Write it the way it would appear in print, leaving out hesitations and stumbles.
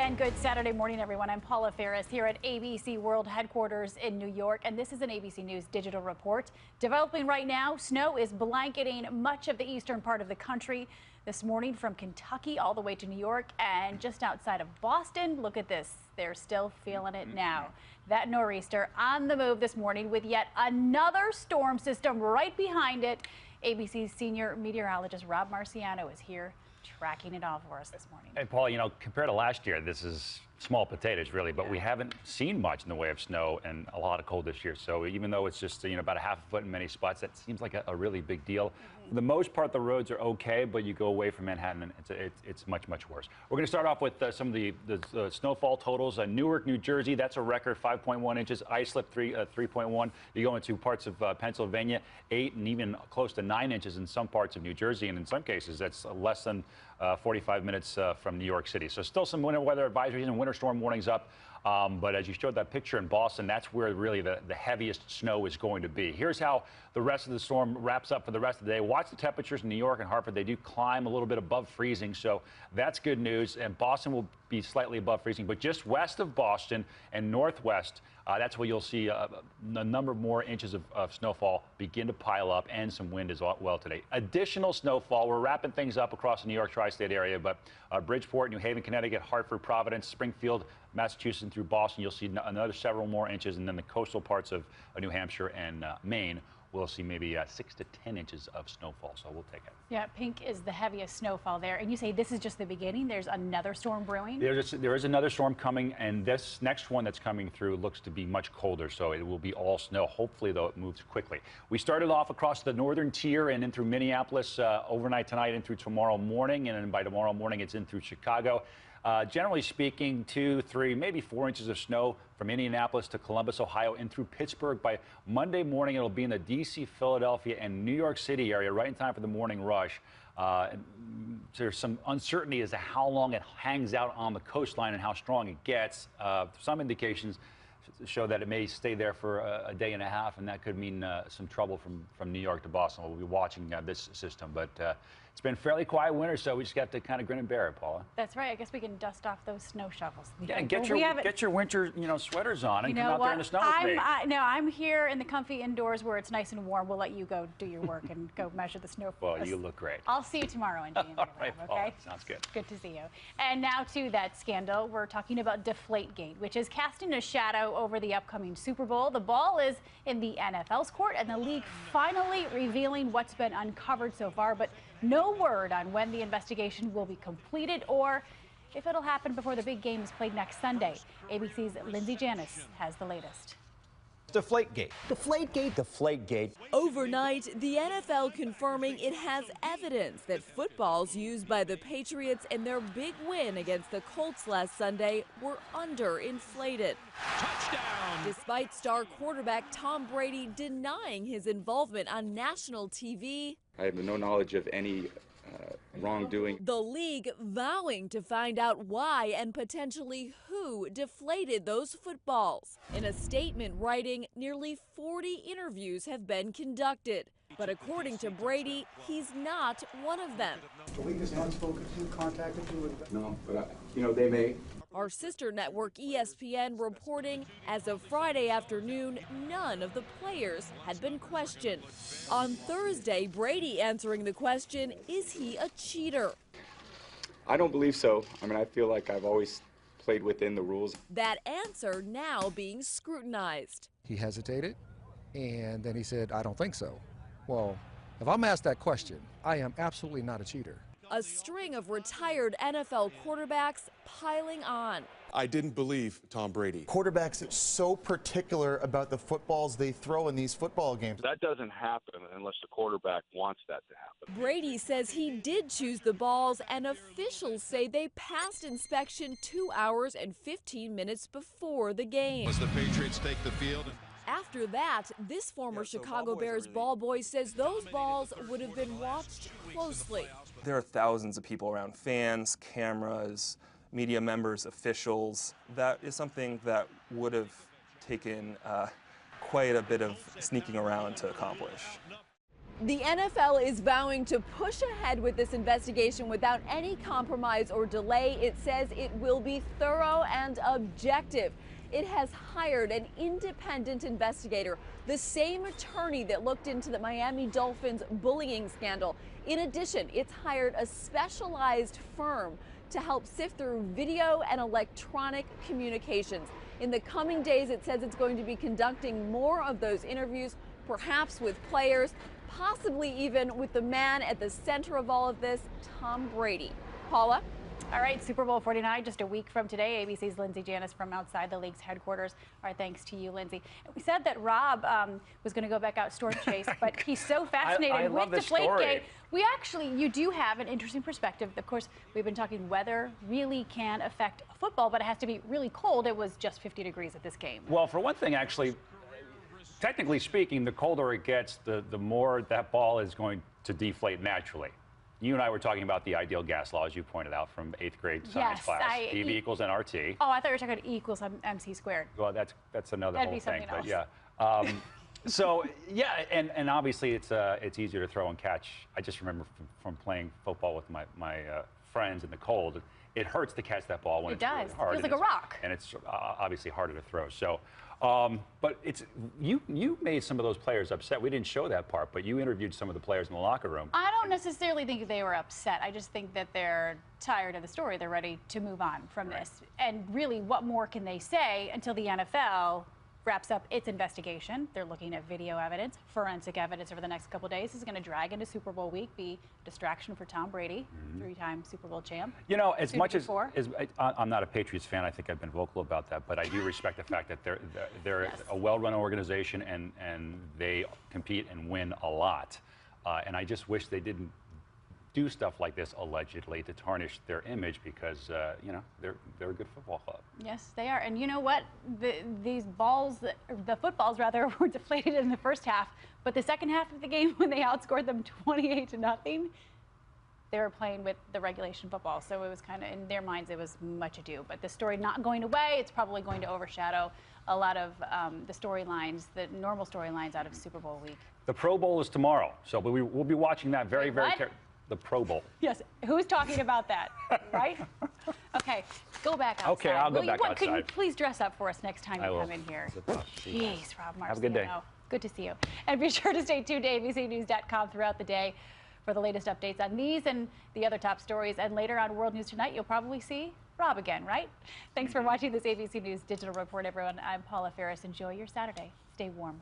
And good Saturday morning, everyone. I'm Paula Ferris here at ABC World Headquarters in New York, and this is an ABC News digital report. Developing right now, snow is blanketing much of the eastern part of the country this morning, from Kentucky all the way to New York and just outside of Boston. Look at this. They're still feeling it now. That nor'easter on the move this morning with yet another storm system right behind it. ABC's senior meteorologist Rob Marciano is here tracking it all for us this morning. Hey, Paul, you know, compared to last year, this is small potatoes, really, but we haven't seen much in the way of snow and a lot of cold this year. So even though it's just, about a half a foot in many spots, that seems like a really big deal. For the most part, the roads are okay, but you go away from Manhattan and it's much, much worse. We're going to start off with some of the snowfall totals. Newark, New Jersey, that's a record 5.1 inches. Islip, 3.1. You go into parts of Pennsylvania, 8 and even close to 9 inches in some parts of New Jersey. And in some cases, that's less than 45 minutes from New York City. So still some winter weather advisories and winter storm warnings up. But as you showed that picture in Boston, that's where really the heaviest snow is going to be. Here's how the rest of the storm wraps up for the rest of the day. Watch the temperatures in New York and Hartford. They do climb a little bit above freezing, so that's good news. And Boston will be slightly above freezing, but just west of Boston and northwest, that's where you'll see a number more inches of snowfall begin to pile up, and some wind as well today. Additional snowfall. We're wrapping things up across the New York tri-state area, but Bridgeport, New Haven, Connecticut, Hartford, Providence, Springfield, Massachusetts, and through Boston, you'll see another several more inches, and then the coastal parts of New Hampshire and Maine, we'll see maybe 6 to 10 inches of snowfall, so we'll take it. Yeah, pink is the heaviest snowfall there. And you say this is just the beginning? There's another storm brewing? There is another storm coming, and this next one that's coming through looks to be much colder, so it will be all snow. Hopefully, though, it moves quickly. We started off across the northern tier and in through Minneapolis overnight tonight and through tomorrow morning, and then by tomorrow morning, it's in through Chicago. Generally speaking, 2, 3, maybe 4 inches of snow from Indianapolis to Columbus, Ohio, and through Pittsburgh. By Monday morning, it'll be in the D.C., Philadelphia, and New York City area, right in time for the morning rush. There's some uncertainty as to how long it hangs out on the coastline and how strong it gets. Some indications show that it may stay there for a day and a half, and that could mean some trouble from New York to Boston. We'll be watching this system, but it's been fairly quiet winter, so we just got to kind of grin and bear it, Paula. That's right. I guess we can dust off those snow shovels. Yeah, and get your winter, sweaters on and come out there in the snow with me. I'm here in the comfy indoors where it's nice and warm. We'll let you go do your work and go measure the snow. Well, you look great. I'll see you tomorrow in January. All right, Paula, okay? sounds good. Good to see you. And now to that scandal. We're talking about Deflategate, which is casting a shadow over the upcoming Super Bowl. The ball is in the NFL's court, and the league finally revealing what's been uncovered so far, but no word on when the investigation will be completed or if it'll happen before the big game is played next Sunday. ABC's Lindsay Janis has the latest. Deflategate. Deflategate. Deflategate. Overnight, the NFL confirming it has evidence that footballs used by the Patriots in their big win against the Colts last Sunday were underinflated. Touchdown! Despite star quarterback Tom Brady denying his involvement on national TV, I have no knowledge of any wrongdoing. The league vowing to find out why and potentially who deflated those footballs. In a statement writing, nearly 40 interviews have been conducted. But according to Brady, he's not one of them. The league has not spoken to you, contacted you? No, but they may. Our sister network ESPN reporting as of Friday afternoon, none of the players had been questioned. On Thursday, Brady answering the question, is he a cheater? I don't believe so. I feel like I've always played within the rules. That answer now being scrutinized. He hesitated, and then he said, I don't think so. Well, if I'm asked that question, I am absolutely not a cheater. A string of retired NFL quarterbacks piling on. I didn't believe Tom Brady. Quarterbacks are so particular about the footballs they throw in these football games. That doesn't happen unless the quarterback wants that to happen. Brady says he did choose the balls, and officials say they passed inspection 2 hours and 15 minutes before the game. As the Patriots take the field. After that, this former Chicago Bears ball boy says those balls would have been watched closely. There are thousands of people around, fans, cameras, media members, officials. That is something that would have taken quite a bit of sneaking around to accomplish. The NFL is vowing to push ahead with this investigation without any compromise or delay. It says it will be thorough and objective. It has hired an independent investigator, the same attorney that looked into the Miami Dolphins bullying scandal. In addition, it's hired a specialized firm to help sift through video and electronic communications. In the coming days, it says it's going to be conducting more of those interviews, perhaps with players, possibly even with the man at the center of all of this, Tom Brady. Paula? All right, Super Bowl 49 just a week from today. ABC's Lindsay Janis from outside the league's headquarters. Our thanks to you, Lindsay. We said that Rob was going to go back out storm chase, but he's so fascinated with Deflategate. You do have an interesting perspective. Of course, we've been talking weather really can affect football, but it has to be really cold. It was just 50 degrees at this game. Well, for one thing, actually, technically speaking, the colder it gets, the more that ball is going to deflate naturally. You and I were talking about the ideal gas law, as you pointed out, from 8th grade science class. EV equals nRT. Oh, I thought you were talking about E equals MC squared. Well, that's another whole thing. Else. But yeah. So yeah, and obviously it's easier to throw and catch. I just remember from playing football with my friends in the cold. It hurts to catch that ball when it's really hard. It feels like a rock. And it's obviously harder to throw. So, but you made some of those players upset. We didn't show that part, but you interviewed some of the players in the locker room. I don't necessarily think they were upset. I just think that they're tired of the story. They're ready to move on from this. And really, what more can they say until the NFL wraps up its investigation? They're looking at video evidence, forensic evidence over the next couple of days. This is going to drag into Super Bowl week, be a distraction for Tom Brady, three-time Super Bowl champ. You know, as much as I'm not a Patriots fan, I think I've been vocal about that, but I do respect the fact that they're a well-run organization and they compete and win a lot. And I just wish they didn't do stuff like this allegedly to tarnish their image because you know, they're a good football club. Yes, they are. And you know what? These balls, the footballs rather, were deflated in the first half, but the second half of the game, when they outscored them 28-0, they were playing with the regulation football. So it was kind of, in their minds, it was much ado. But the story not going away, it's probably going to overshadow a lot of the storylines, the normal storylines out of Super Bowl week. The Pro Bowl is tomorrow, so we'll be watching that very carefully. The Pro Bowl. Yes. Who's talking about that, right? Okay. Go back outside. Okay, I'll go back outside. Could you please dress up for us next time you come in here? Jeez, Rob Marciano. Have a good day. Good to see you. And be sure to stay tuned to abcnews.com throughout the day for the latest updates on these and the other top stories. And later on World News Tonight, you'll probably see Rob again, right? Thanks for watching this ABC News Digital Report, everyone. I'm Paula Ferris. Enjoy your Saturday. Stay warm.